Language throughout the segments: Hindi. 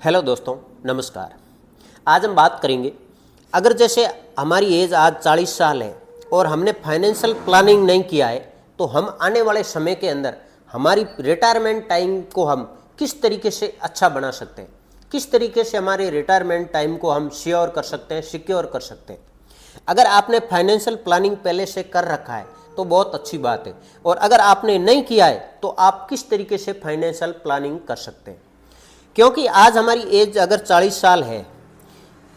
हेलो दोस्तों, नमस्कार। आज हम बात करेंगे, अगर जैसे हमारी एज आज 40 साल है और हमने फाइनेंशियल प्लानिंग नहीं किया है तो हम आने वाले समय के अंदर हमारी रिटायरमेंट टाइम को हम किस तरीके से अच्छा बना सकते हैं, किस तरीके से हमारे रिटायरमेंट टाइम को हम श्योर कर सकते हैं, सिक्योर कर सकते हैं। अगर आपने फाइनेंशियल प्लानिंग पहले से कर रखा है तो बहुत अच्छी बात है, और अगर आपने नहीं किया है तो आप किस तरीके से फाइनेंशियल प्लानिंग कर सकते हैं। क्योंकि आज हमारी एज अगर 40 साल है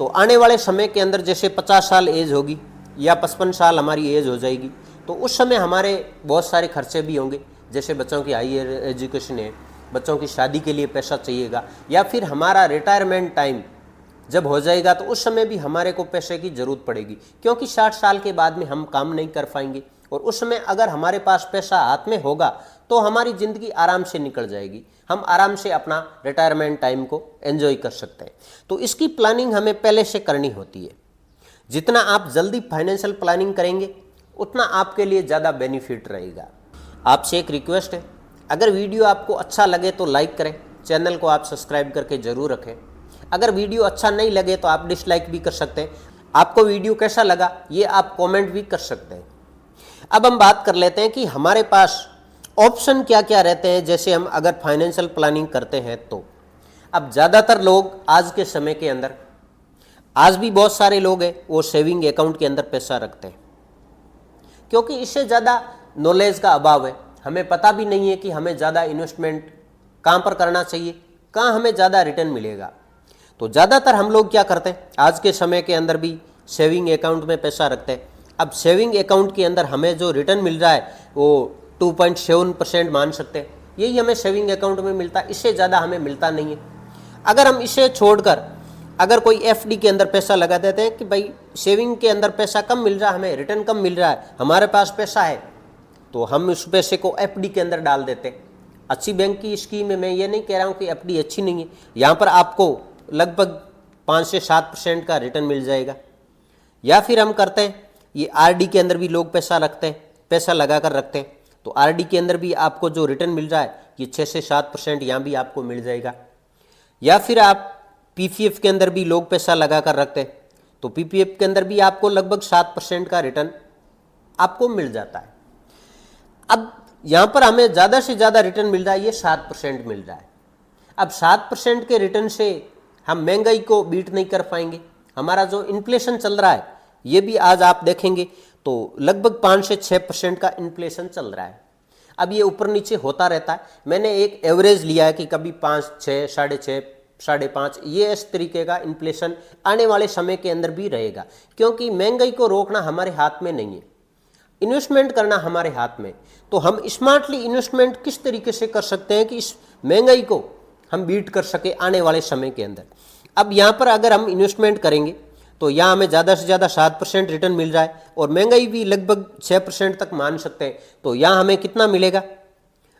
तो आने वाले समय के अंदर जैसे 50 साल एज होगी या 55 साल हमारी एज हो जाएगी तो उस समय हमारे बहुत सारे खर्चे भी होंगे, जैसे बच्चों की हायर एजुकेशन है, बच्चों की शादी के लिए पैसा चाहिएगा, या फिर हमारा रिटायरमेंट टाइम जब हो जाएगा तो उस समय भी हमारे को पैसे की ज़रूरत पड़ेगी, क्योंकि 60 साल के बाद में हम काम नहीं कर पाएंगे। और उस समय अगर हमारे पास पैसा हाथ में होगा तो हमारी ज़िंदगी आराम से निकल जाएगी, हम आराम से अपना रिटायरमेंट टाइम को एंजॉय कर सकते हैं। तो इसकी प्लानिंग हमें पहले से करनी होती है। जितना आप जल्दी फाइनेंशियल प्लानिंग करेंगे उतना आपके लिए ज़्यादा बेनिफिट रहेगा। आपसे एक रिक्वेस्ट है, अगर वीडियो आपको अच्छा लगे तो लाइक करें, चैनल को आप सब्सक्राइब करके ज़रूर रखें। अगर वीडियो अच्छा नहीं लगे तो आप डिसलाइक भी कर सकते हैं। आपको वीडियो कैसा लगा ये आप कमेंट भी कर सकते हैं। अब हम बात कर लेते हैं कि हमारे पास ऑप्शन क्या क्या रहते हैं, जैसे हम अगर फाइनेंशियल प्लानिंग करते हैं तो। अब ज़्यादातर लोग आज के समय के अंदर, आज भी बहुत सारे लोग हैं वो सेविंग अकाउंट के अंदर पैसा रखते हैं, क्योंकि इससे ज़्यादा नॉलेज का अभाव है। हमें पता भी नहीं है कि हमें ज़्यादा इन्वेस्टमेंट कहाँ पर करना चाहिए, कहाँ हमें ज़्यादा रिटर्न मिलेगा। तो ज़्यादातर हम लोग क्या करते हैं, आज के समय के अंदर भी सेविंग अकाउंट में पैसा रखते हैं। अब सेविंग अकाउंट के अंदर हमें जो रिटर्न मिल रहा है वो 2.7% मान सकते हैं, यही हमें सेविंग अकाउंट में मिलता है, इससे ज़्यादा हमें मिलता नहीं है। अगर हम इसे छोड़कर अगर कोई एफडी के अंदर पैसा लगा देते हैं कि भाई सेविंग के अंदर पैसा कम मिल रहा है, हमें रिटर्न कम मिल रहा है, हमारे पास पैसा है, तो हम उस पैसे को एफडी के अंदर डाल देते हैं। अच्छी बैंक की स्कीम है, मैं ये नहीं कह रहा हूँ कि एफडी अच्छी नहीं है, यहाँ पर आपको लगभग 5 से 7% का रिटर्न मिल जाएगा। या फिर हम करते हैं ये आरडी के अंदर भी लोग पैसा रखते हैं, पैसा लगा कर रखते हैं, तो आरडी के अंदर भी आपको जो रिटर्न मिल रहा है ये 6 से 7% यहाँ भी आपको मिल जाएगा। या फिर आप पीपीएफ के अंदर भी लोग पैसा लगा कर रखते हैं, तो पीपीएफ के अंदर भी आपको लगभग 7% का रिटर्न आपको मिल जाता है। अब यहाँ पर हमें ज़्यादा से ज़्यादा रिटर्न मिल रहा है, ये 7% मिल रहा है। अब 7% के रिटर्न से हम महंगाई को बीट नहीं कर पाएंगे। हमारा जो इन्फ्लेशन चल रहा है ये भी आज आप देखेंगे तो लगभग 5 से 6% का इन्फ्लेशन चल रहा है। अब ये ऊपर नीचे होता रहता है, मैंने एक एवरेज लिया है कि कभी 5, 6, 6.5, 5.5, ये इस तरीके का इन्फ्लेशन आने वाले समय के अंदर भी रहेगा, क्योंकि महंगाई को रोकना हमारे हाथ में नहीं है, इन्वेस्टमेंट करना हमारे हाथ में। तो हम स्मार्टली इन्वेस्टमेंट किस तरीके से कर सकते हैं कि इस महंगाई को हम बीट कर सके आने वाले समय के अंदर। अब यहाँ पर अगर हम इन्वेस्टमेंट करेंगे तो यहाँ हमें ज़्यादा से ज़्यादा 7% रिटर्न मिल रहा है, और महंगाई भी लगभग 6% तक मान सकते हैं, तो यहाँ हमें कितना मिलेगा,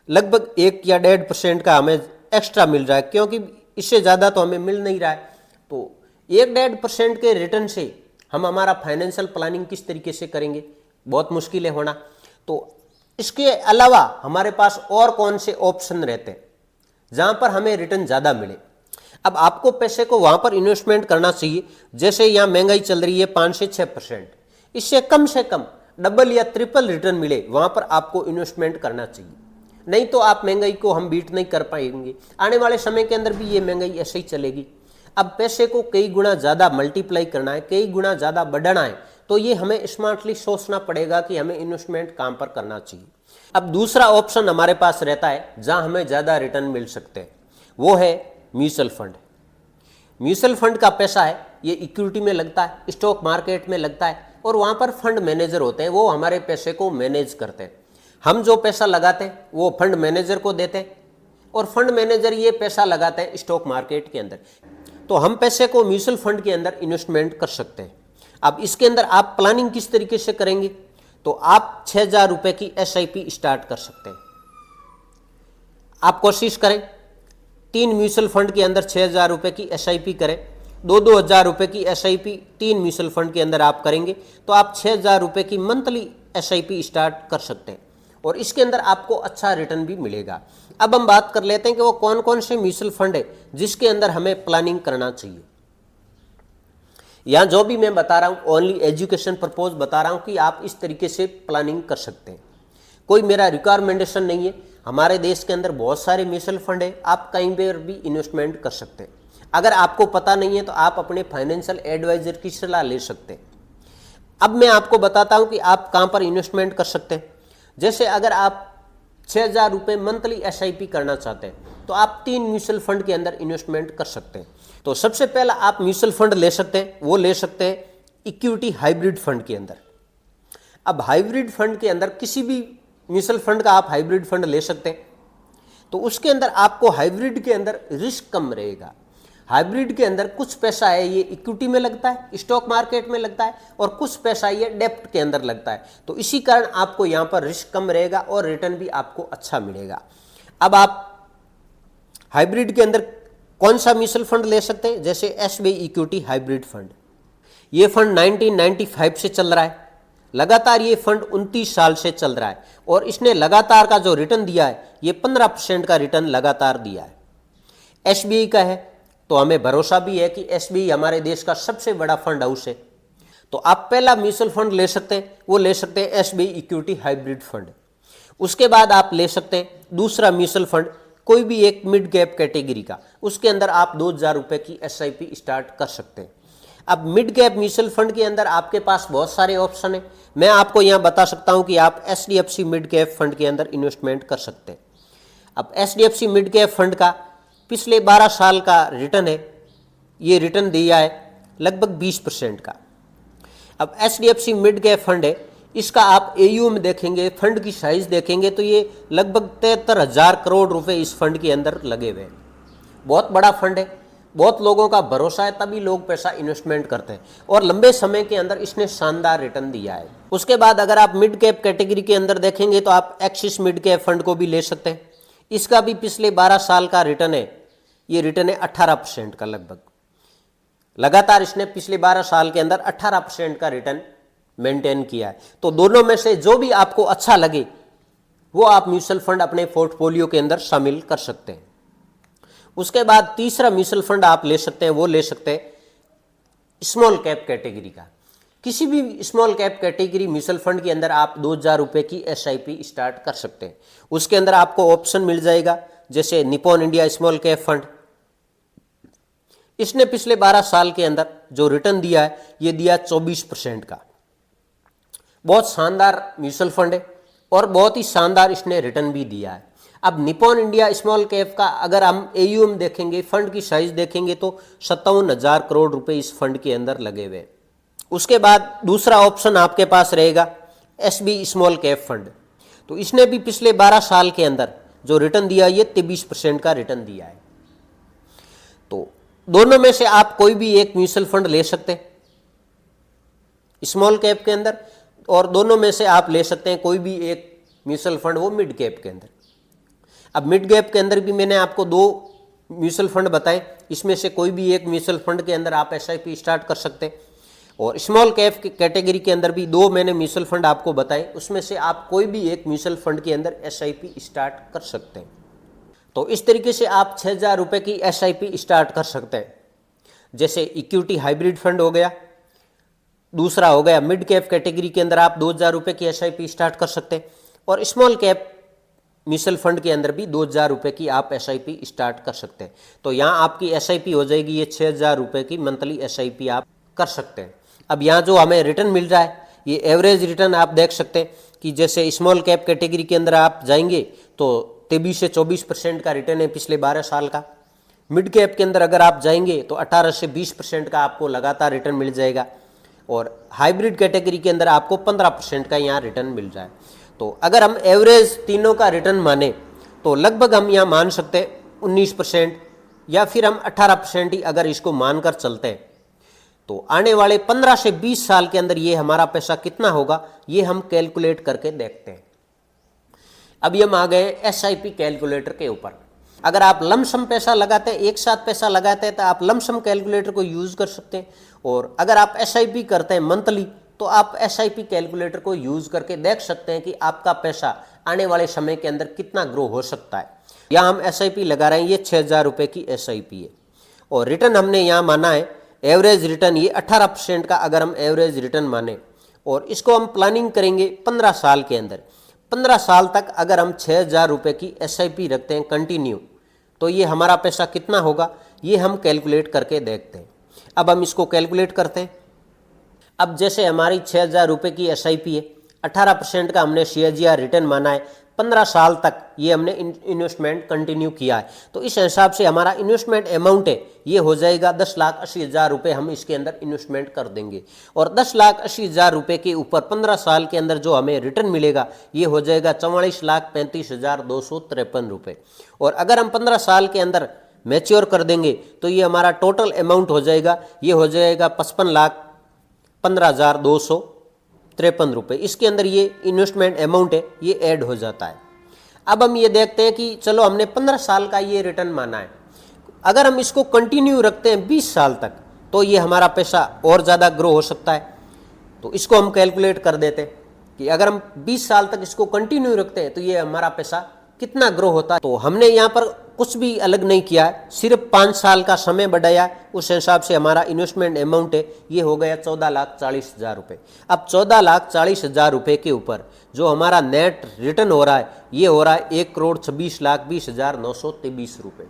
लगभग 1 या 1.5% का हमें एक्स्ट्रा मिल रहा है, क्योंकि इससे ज़्यादा तो हमें मिल नहीं रहा है। तो 1-1.5% के रिटर्न से हम हमारा फाइनेंशियल प्लानिंग किस तरीके से करेंगे, बहुत मुश्किल है होना। तो इसके अलावा हमारे पास और कौन से ऑप्शन रहते हैं जहाँ पर हमें रिटर्न ज़्यादा मिले। अब आपको पैसे को वहाँ पर इन्वेस्टमेंट करना चाहिए, जैसे यहाँ महंगाई चल रही है 5 से 6%, इससे कम डबल या ट्रिपल रिटर्न मिले वहाँ पर आपको इन्वेस्टमेंट करना चाहिए। नहीं तो आप महंगाई को हम बीट नहीं कर पाएंगे, आने वाले समय के अंदर भी ये महंगाई ऐसे ही चलेगी। अब पैसे को कई गुना ज़्यादा मल्टीप्लाई करना है, कई गुना ज़्यादा बढ़ाना है, तो ये हमें स्मार्टली सोचना पड़ेगा कि हमें इन्वेस्टमेंट कहाँ पर करना चाहिए। अब दूसरा ऑप्शन हमारे पास रहता है जहाँ हमें ज़्यादा रिटर्न मिल सकते हैं, वो है म्यूचुअल फंड। म्यूचुअल फंड का पैसा है ये इक्विटी में लगता है, स्टॉक मार्केट में लगता है, और वहाँ पर फंड मैनेजर होते हैं, वो हमारे पैसे को मैनेज करते हैं। हम जो पैसा लगाते हैं वो फंड मैनेजर को देते हैं, और फंड मैनेजर ये पैसा लगाते हैं स्टॉक मार्केट के अंदर। तो हम पैसे को म्यूचुअल फंड के अंदर इन्वेस्टमेंट कर सकते हैं। अब इसके अंदर आप प्लानिंग किस तरीके से करेंगे, तो आप 6,000 रुपये की SIP स्टार्ट कर सकते हैं। आप कोशिश करें 3 म्यूचुअल फंड के अंदर 6,000 रुपये की SIP करें, 2-2 हज़ार रुपये की SIP 3 म्यूचुअल फंड के अंदर आप करेंगे तो आप 6,000 रुपये की मंथली SIP स्टार्ट कर सकते हैं। और इसके अंदर आपको अच्छा रिटर्न भी मिलेगा। अब हम बात कर लेते हैं कि वो कौन कौन से म्यूचुअल फंड है जिसके अंदर हमें प्लानिंग करना चाहिए। यहाँ जो भी मैं बता रहा हूँ ओनली एजुकेशन पर्पज बता रहा हूँ कि आप इस तरीके से प्लानिंग कर सकते हैं, कोई मेरा रिकमेंडेशन नहीं है। हमारे देश के अंदर बहुत सारे म्यूचुअल फंड है, आप कहीं पर भी इन्वेस्टमेंट कर सकते हैं। अगर आपको पता नहीं है तो आप अपने फाइनेंशियल एडवाइजर की सलाह ले सकते हैं। अब मैं आपको बताता हूं कि आप कहां पर इन्वेस्टमेंट कर सकते हैं। जैसे अगर आप 6,000 रुपये मंथली एसआईपी करना चाहते हैं तो आप 3 म्यूचुअल फंड के अंदर इन्वेस्टमेंट कर सकते हैं। तो सबसे पहला आप म्यूचुअल फंड ले सकते हैं, वो ले सकते हैं इक्विटी हाइब्रिड फंड के अंदर। अब हाइब्रिड फंड के अंदर किसी भी म्यूचुअल फंड का आप हाइब्रिड फंड ले सकते हैं, तो उसके अंदर आपको हाइब्रिड के अंदर रिस्क कम रहेगा। हाइब्रिड के अंदर कुछ पैसा है ये इक्विटी में लगता है, स्टॉक मार्केट में लगता है, और कुछ पैसा ये डेप्ट के अंदर लगता है। तो इसी कारण आपको यहाँ पर रिस्क कम रहेगा और रिटर्न भी आपको अच्छा मिलेगा। अब आप हाइब्रिड के अंदर कौन सा म्यूचुअल फंड ले सकते हैं, जैसे एसबीआई इक्विटी हाइब्रिड फंड। ये फंड 1995 से चल रहा है, लगातार ये फंड 29 साल से चल रहा है और इसने लगातार का जो रिटर्न दिया है ये 15% का रिटर्न लगातार दिया है। एसबीआई का है तो हमें भरोसा भी है कि एसबीआई हमारे देश का सबसे बड़ा फंड हाउस है। तो आप पहला म्यूचुअल फंड ले सकते हैं, वो ले सकते हैं एसबीआई इक्विटी हाइब्रिड फंड। उसके बाद आप ले सकते हैं दूसरा म्यूचुअल फंड, कोई भी एक मिड कैप कैटेगरी का, उसके अंदर आप 2,000 रुपये की एसआईपी स्टार्ट कर सकते हैं। अब मिड कैप म्यूचुअल फंड के अंदर आपके पास बहुत सारे ऑप्शन है। मैं आपको यहाँ बता सकता हूँ कि आप एचडीएफसी मिड कैप फंड के अंदर इन्वेस्टमेंट कर सकते हैं। अब एचडीएफसी मिड कैप फंड का पिछले 12 साल का रिटर्न है, ये रिटर्न दिया है लगभग 20% का। अब एचडीएफसी मिड कैप फंड है, इसका आप एयू में देखेंगे, फंड की साइज देखेंगे तो ये लगभग 73,000 करोड़ रुपए इस फंड के अंदर लगे हुए हैं। बहुत बड़ा फंड है, बहुत लोगों का भरोसा है, तभी लोग पैसा इन्वेस्टमेंट करते हैं और लंबे समय के अंदर इसने शानदार रिटर्न दिया है। उसके बाद अगर आप मिड कैप कैटेगरी के अंदर देखेंगे तो आप एक्सिस मिड कैप फंड को भी ले सकते हैं। इसका भी पिछले 12 साल का रिटर्न है, ये रिटर्न है 18% का लगभग। लगातार इसने पिछले 12 साल के अंदर 18% का रिटर्न मेंटेन किया है। तो दोनों में से जो भी आपको अच्छा लगे वो आप म्यूचुअल फंड अपने पोर्टफोलियो के अंदर शामिल कर सकते हैं। उसके बाद तीसरा म्यूचुअल फंड आप ले सकते हैं, वो ले सकते हैं स्मॉल कैप कैटेगरी का। किसी भी small cap category mutual fund के अंदर आप 2,000 रुपये की एसआईपी स्टार्ट कर सकते हैं। उसके अंदर आपको ऑप्शन मिल जाएगा जैसे Nippon India small cap fund. इसने पिछले 12 साल के अंदर जो रिटर्न दिया है ये दिया 24% का। बहुत शानदार म्यूचुअल फंड है और बहुत ही शानदार इसने रिटर्न भी दिया है। अब निपॉन इंडिया स्मॉल कैप का अगर हम एयूएम देखेंगे, फंड की साइज देखेंगे तो 57,000 करोड़ रुपए इस फंड के अंदर लगे हुए। उसके बाद दूसरा ऑप्शन आपके पास रहेगा एसबी स्मॉल कैप फंड। तो इसने भी पिछले 12 साल के अंदर जो रिटर्न दिया ये 23% का रिटर्न दिया है। तो दोनों में से आप कोई भी एक म्यूचुअल फंड ले सकते हैं स्मॉल कैप के अंदर, और दोनों में से आप ले सकते हैं कोई भी एक म्यूचुअल फंड वो मिड कैप के अंदर। अब मिड कैप के अंदर भी मैंने आपको 2 म्यूचुअल फंड बताए, इसमें से कोई भी एक म्यूचुअल फंड के अंदर आप एसआईपी स्टार्ट कर सकते हैं। और स्मॉल कैप कैटेगरी के अंदर भी 2 मैंने म्यूचुअल फंड आपको बताए, उसमें से आप कोई भी एक म्यूचुअल फंड के अंदर एसआईपी स्टार्ट कर सकते हैं। तो इस तरीके से आप 6,000 रुपये की एसआईपी स्टार्ट कर सकते हैं। जैसे इक्विटी हाइब्रिड फंड हो गया, दूसरा हो गया मिड कैप कैटेगरी के अंदर आप 2,000 रुपये की एसआईपी स्टार्ट कर सकते हैं, और स्मॉल कैप म्यूचुअल फंड के अंदर भी 2,000 रुपये की आप एसआईपी स्टार्ट कर सकते हैं। तो यहाँ आपकी एसआईपी हो जाएगी ये 6,000 रुपये की मंथली एसआईपी आप कर सकते हैं। अब यहाँ जो हमें रिटर्न मिल रहा है ये एवरेज रिटर्न आप देख सकते हैं कि जैसे स्मॉल कैप कैटेगरी के अंदर आप जाएंगे तो 23 से 24% का रिटर्न है पिछले 12 साल का। मिड कैप के अंदर अगर आप जाएंगे तो 18 से 20% का आपको लगातार रिटर्न मिल जाएगा, और हाइब्रिड कैटेगरी के अंदर आपको 15% का यहाँ रिटर्न मिल रहा है। तो अगर हम एवरेज तीनों का रिटर्न माने तो लगभग हम यहाँ मान सकते हैं 19%, या फिर हम 18% ही अगर इसको मानकर चलते हैं तो आने वाले 15 से 20 साल के अंदर ये हमारा पैसा कितना होगा ये हम कैलकुलेट करके देखते हैं। अभी हम आ गए एसआईपी कैलकुलेटर के ऊपर। अगर आप लमसम पैसा लगाते हैं, एक साथ पैसा लगाते हैं, तो आप लमसम कैलकुलेटर को यूज कर सकते हैं, और अगर आप एसआईपी करते हैं मंथली तो आप एसआईपी कैलकुलेटर को यूज करके देख सकते हैं कि आपका पैसा आने वाले समय के अंदर कितना ग्रो हो सकता है। यहाँ हम SIP लगा रहे हैं, ये 6,000 रुपये की SIP है और रिटर्न हमने यहाँ माना है एवरेज रिटर्न, ये 18% का अगर हम एवरेज रिटर्न माने और इसको हम प्लानिंग करेंगे 15 साल के अंदर। 15 साल तक अगर हम 6,000 रुपये की SIP रखते हैं कंटिन्यू, तो ये हमारा पैसा कितना होगा, ये हम कैलकुलेट करके देखते हैं। अब हम इसको कैलकुलेट करते हैं। अब जैसे हमारी 6,000 रुपये की SIP है, 18% का हमने CAGR रिटर्न माना है, 15 साल तक ये हमने इन्वेस्टमेंट कंटिन्यू किया है, तो इस हिसाब से हमारा इन्वेस्टमेंट अमाउंट है ये हो जाएगा 10,80,000 रुपये हम इसके अंदर इन्वेस्टमेंट कर देंगे और 10,80,000 रुपये के ऊपर 15 साल के अंदर जो हमें रिटर्न मिलेगा ये हो जाएगा 44,35,253 रुपये। और अगर हम 15 साल के अंदर मैच्योर कर देंगे तो ये हमारा टोटल अमाउंट हो जाएगा, ये हो जाएगा 55,15,253 रुपये। इसके अंदर ये इन्वेस्टमेंट अमाउंट है ये ऐड हो जाता है। अब हम ये देखते हैं कि चलो हमने 15 साल का ये रिटर्न माना है, अगर हम इसको कंटिन्यू रखते हैं 20 साल तक तो ये हमारा पैसा और ज़्यादा ग्रो हो सकता है। तो इसको हम कैलकुलेट कर देते हैं कि अगर हम 20 साल तक इसको कंटिन्यू रखते हैं तो ये हमारा पैसा कितना ग्रो होता है। तो हमने यहाँ पर कुछ भी अलग नहीं किया है, सिर्फ 5 साल का समय बढ़ाया, उस हिसाब से हमारा इन्वेस्टमेंट अमाउंट है ये हो गया 14,40,000 रुपये। अब 14,40,000 रुपये के ऊपर जो हमारा नेट रिटर्न हो रहा है ये हो रहा है 1,26,20,923 रुपये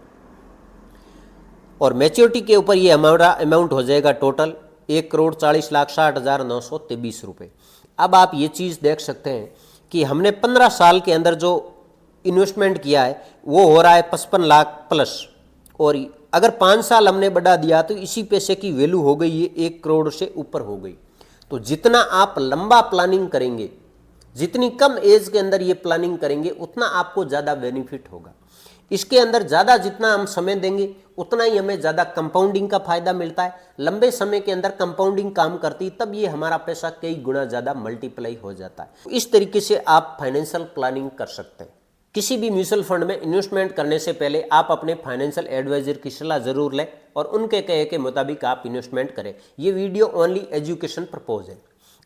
और मैच्योरिटी के ऊपर ये हमारा अमाउंट हो जाएगा टोटल 1,40,60,923 रुपये। अब आप ये चीज़ देख सकते हैं कि हमने 15 साल के अंदर जो इन्वेस्टमेंट किया है वो हो रहा है 55 लाख प्लस, और अगर 5 साल हमने बढ़ा दिया तो इसी पैसे की वैल्यू हो गई है 1 करोड़ से ऊपर हो गई। तो जितना आप लंबा प्लानिंग करेंगे, जितनी कम एज के अंदर ये प्लानिंग करेंगे उतना आपको ज़्यादा बेनिफिट होगा। इसके अंदर ज़्यादा जितना हम समय देंगे उतना ही हमें ज़्यादा कंपाउंडिंग का फायदा मिलता है। लंबे समय के अंदर कंपाउंडिंग काम करती तब ये हमारा पैसा कई गुना ज़्यादा मल्टीप्लाई हो जाता है। इस तरीके से आप फाइनेंशियल प्लानिंग कर सकते हैं। किसी भी म्यूचुअल फंड में इन्वेस्टमेंट करने से पहले आप अपने फाइनेंशियल एडवाइजर की सलाह जरूर लें और उनके कहे के मुताबिक आप इन्वेस्टमेंट करें। ये वीडियो ओनली एजुकेशन पर्पज है।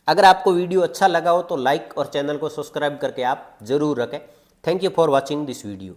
अगर आपको वीडियो अच्छा लगा हो तो लाइक और चैनल को सब्सक्राइब करके आप जरूर रखें। Thank you for watching this video.